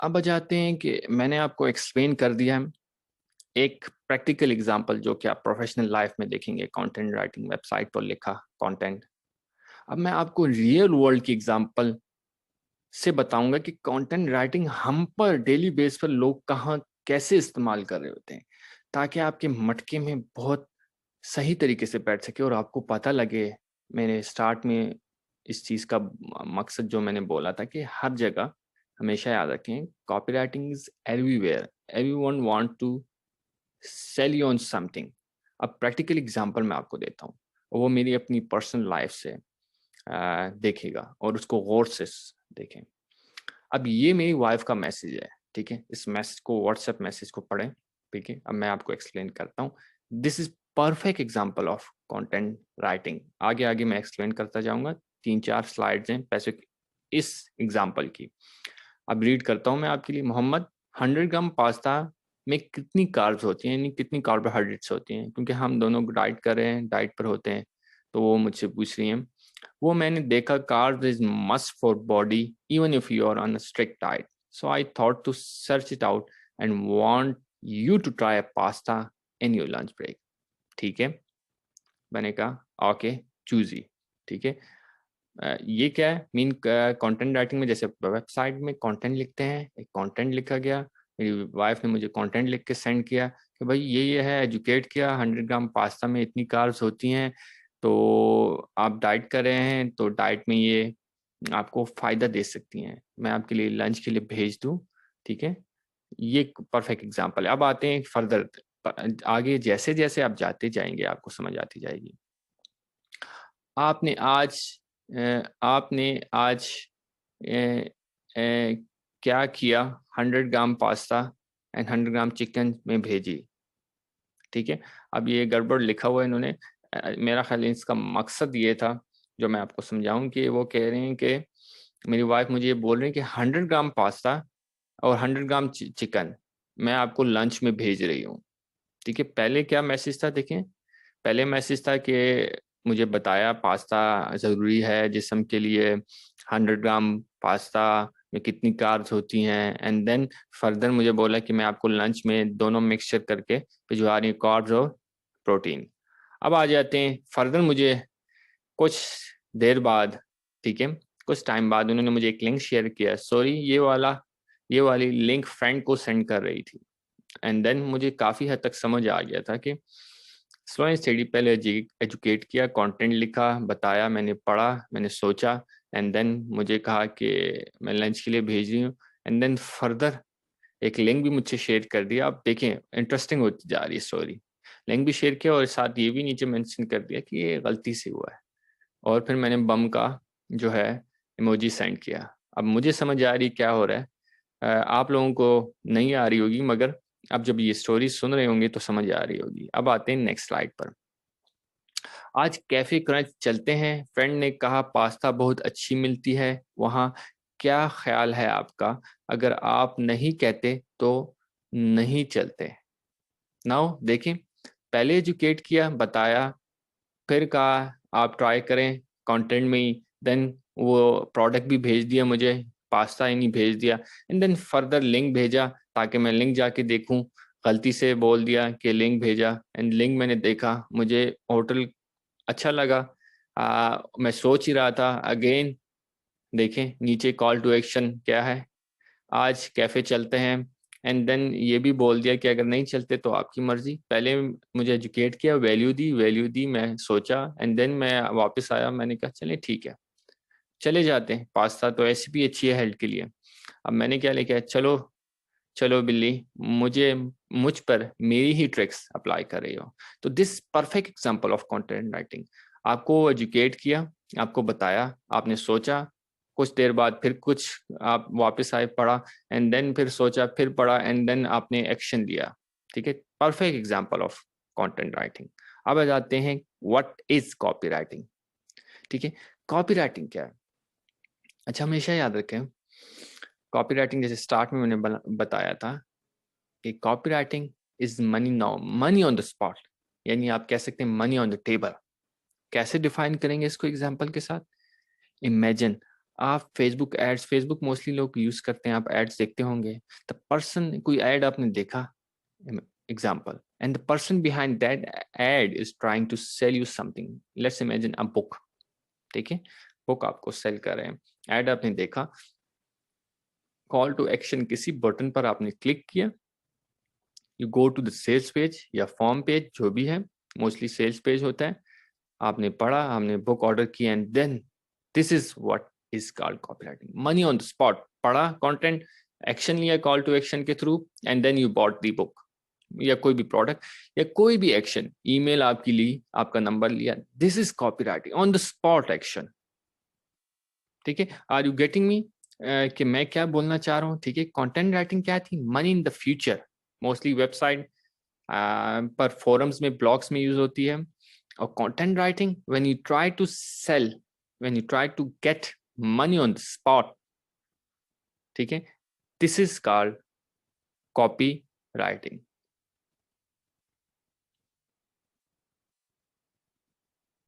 अब आ जाते हैं कि मैंने आपको एक्सप्लेन कर दिया है एक प्रैक्टिकल एग्जांपल जो कि आप प्रोफेशनल लाइफ में देखेंगे, कंटेंट राइटिंग, वेबसाइट पर लिखा कंटेंट। अब मैं आपको रियल वर्ल्ड की एग्जांपल से बताऊंगा कि कंटेंट राइटिंग हम पर डेली बेस पर लोग कहाँ कैसे इस्तेमाल कर रहे होते हैं, ताकि आपके मटके में बहुत सही तरीके से बैठ सके और आपको पता लगे। मैंने स्टार्ट में इस चीज़ का मकसद जो मैंने बोला था कि हर जगह हमेशा याद रखें, copy writing is everywhere, everyone want to sell you on something. अब प्रैक्टिकल एग्जांपल मैं आपको देता हूँ, वो मेरी अपनी पर्सनल लाइफ से देखेगा और उसको गौर से देखें। अब ये मेरी वाइफ का मैसेज है, ठीक है। इस मैसेज को, व्हाट्सएप मैसेज को पढ़ें, ठीक है। अब मैं आपको एक्सप्लेन करता हूँ। This is perfect example of content writing. आगे आगे मैं एक्सप्लेन करता जाऊंगा, 3-4 स्लाइड्स हैं पैसे इस एग्जांपल की। अब रीड करता हूँ मैं आपके लिए। मोहम्मद, 100 ग्राम पास्ता में कितनी कार्ब्स होती हैं, यानी कितनी कार्बोहाइड्रेट्स होती हैं, क्योंकि हम दोनों डाइट कर रहे हैं, डाइट पर होते हैं। तो वो मुझसे पूछ रही हैं। वो मैंने देखा, carbs is must for body even if you are on a strict diet, so I thought to search it out and want you to try a pasta in your lunch break. ठीक है, मैंने कहा okay, choosy. ठीक है। ये क्या है, mean content writing में जैसे वेबसाइट में कंटेंट लिखते हैं, एक कंटेंट लिखा गया, मेरी वाइफ ने मुझे कंटेंट लिख के सेंड किया कि भाई ये है, एजुकेट किया, 100 ग्राम पास्ता में इतनी कार्ब्स होती हैं, तो आप डाइट कर रहे हैं तो डाइट में ये आपको फायदा दे सकती हैं, मैं आपके लिए लंच के लिए भेज दूं। ठीक है, ये परफेक्ट एग्जांपल है। अब आते हैं फर्दर, आगे जैसे जैसे आप जाते जाएंगे आपको समझ आती जाएगी। आपने आज आपने आज क्या किया, 100 ग्राम पास्ता एंड 100 ग्राम चिकन में भेजी। ठीक है। अब ये गड़बड़ लिखा हुआ है इन्होंने। मेरा ख्याल है इसका मकसद ये था जो मैं आपको समझाऊं, कि वो कह रहे हैं कि मेरी वाइफ मुझे ये बोल रही है कि 100 ग्राम पास्ता और 100 ग्राम चिकन मैं आपको लंच में भेज रही हूँ। ठीक है, पहले क्या मैसेज था देखें। पहले मैसेज था कि मुझे बताया पास्ता ज़रूरी है जिस्म के लिए, 100 ग्राम पास्ता में कितनी कार्ब्स होती हैं, एंड देन फर्दर मुझे बोला कि मैं आपको लंच में दोनों मिक्सचर करके भिजवा रही हूँ, कार्ब्स और प्रोटीन। अब आ जाते हैं फर्दर, मुझे कुछ देर बाद, ठीक है, कुछ टाइम बाद उन्होंने मुझे एक लिंक शेयर किया। सॉरी, ये वाली लिंक फ्रेंड को सेंड कर रही थी। एंड देन मुझे काफ़ी हद तक समझ आ गया था कि स्लो एंड स्टडी, पहले एजुकेट किया, कंटेंट लिखा, बताया, मैंने पढ़ा, मैंने सोचा, एंड देन मुझे कहा कि मैं लंच के लिए भेज रही हूँ। एंड देन फर्दर एक लिंक भी मुझसे शेयर कर दिया। आप देखें, इंटरेस्टिंग होती जा रही है स्टोरी। लिंक भी शेयर किया और साथ ये भी नीचे मेंशन कर दिया कि ये गलती से हुआ है। और फिर मैंने बम का जो है इमोजी सेंड किया। अब मुझे समझ आ रही क्या हो रहा है, आप लोगों को नहीं आ रही होगी, मगर अब जब ये स्टोरी सुन रहे होंगे तो समझ आ रही होगी। अब आते हैं नेक्स्ट स्लाइड पर। आज कैफे क्रंच चलते हैं, फ्रेंड ने कहा पास्ता बहुत अच्छी मिलती है वहाँ, क्या ख्याल है आपका, अगर आप नहीं कहते तो नहीं चलते। नाउ देखें, पहले एजुकेट किया, बताया, फिर कहा आप ट्राई करें कंटेंट में ही, देन वो प्रोडक्ट भी भेज दिया मुझे, पास्ता ही नहीं भेज दिया, एंड देन फर्दर लिंक भेजा ताकि मैं लिंक जाके देखूं। गलती से बोल दिया कि लिंक भेजा, एंड लिंक मैंने देखा, मुझे होटल अच्छा लगा। मैं सोच ही रहा था अगेन, देखें नीचे कॉल टू एक्शन क्या है, आज कैफे चलते हैं, एंड देन ये भी बोल दिया कि अगर नहीं चलते तो आपकी मर्जी। पहले मुझे एजुकेट किया, वैल्यू दी, मैं सोचा, एंड देन मैं वापस आया, मैंने कहा चले ठीक है, चले जाते हैं, पास्ता तो ऐसी भी अच्छी है हेल्थ के लिए। अब मैंने क्या लिखा है, चलो चलो बिल्ली, मुझ पर मेरी ही ट्रिक्स अप्लाई कर रही हो। तो this perfect example of content writing. आपको एजुकेट किया, आपको बताया, आपने सोचा, कुछ देर बाद फिर कुछ आप वापस आए, पढ़ा, एंड देन फिर सोचा, फिर पढ़ा, एंड देन आपने एक्शन लिया। ठीक है, perfect example of content writing. अब आ जाते हैं व्हाट इज कॉपी राइटिंग। ठीक है, कॉपी राइटिंग क्या है। अच्छा, हमेशा याद रखें, कॉपी राइटिंग जैसे स्टार्ट में मैंने बताया था कि copy writing is money now, money on the spot, यानी आप कह सकते हैं मनी ऑन द टेबल। कैसे डिफाइन करेंगे इसको एग्जांपल के साथ। इमेजिन आप फेसबुक मोस्टली लोग यूज करते हैं, आप एड्स देखते होंगे। द पर्सन, कोई एड आपने देखा, example, and the person behind that ad is trying to sell you something. Let's imagine a book, ठीक है, बुक आपको सेल कर रहे हैं, एड आपने देखा, कॉल टू एक्शन, किसी बटन पर आपने क्लिक किया, you go to the sales page या फॉर्म पेज, जो भी है, मोस्टली सेल्स पेज होता है, आपने पढ़ा, हमने बुक ऑर्डर की, and then this is what is called copywriting, money on the spot, पढ़ा कंटेंट, एक्शन लिया कॉल टू एक्शन के through, and then you bought the book, या कोई भी प्रोडक्ट या कोई भी एक्शन, ईमेल आपकी ली, आपका नंबर लिया, this is copywriting, on the spot action. ठीक है, आर यू गेटिंग मी कि मैं क्या बोलना चाह रहा हूँ? ठीक है, कंटेंट राइटिंग क्या थी? Money in the future, mostly website पर, फोरम्स में, ब्लॉग्स में यूज होती है। और content writing, when you try to sell, when you try to get money on the spot, ठीक है, this is called copy writing.